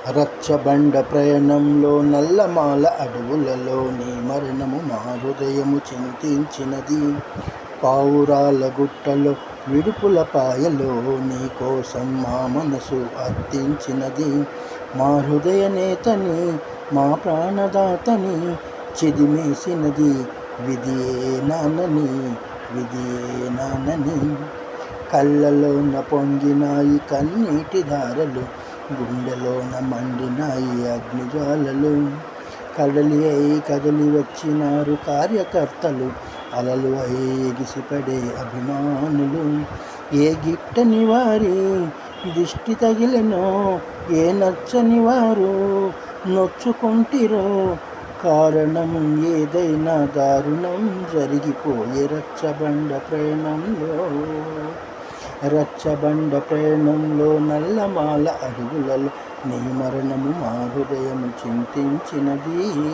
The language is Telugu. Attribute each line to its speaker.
Speaker 1: రచ్చబండ ప్రయాణంలో నల్లమాల అడవులలో నీ మరణము మా హృదయము చింతించినది. పావురాల గుట్టలో విడుపుల పాయలో నీ కోసం మా మనసు అర్థించినది. మా హృదయ నేతని, మా ప్రాణదాతని చిదిమేసినది విధియే నాన్నని, విధియే నాన్నని. కళ్ళలోన పొంగినాయి కన్నీటి ధారలు, గుండెలోన మండినాయి అగ్నిజ్వాలలు. కడలి అయి కదలి వచ్చినారు కార్యకర్తలు, అలలు అయి ఎగిసిపడే అభిమానులు. ఏ గిట్టని వారి దిష్టి తగిలెనో, ఏ నచ్చని వారు నొచ్చుకుంటిరో, కారణం ఏదైనా దారుణం జరిగిపోయే రచ్చబండ ప్రయాణంలో. రచ్చబండ ప్రయాణంలో నల్లమాల అడవులలో నీ మరణము మా హృదయము చింతించినది.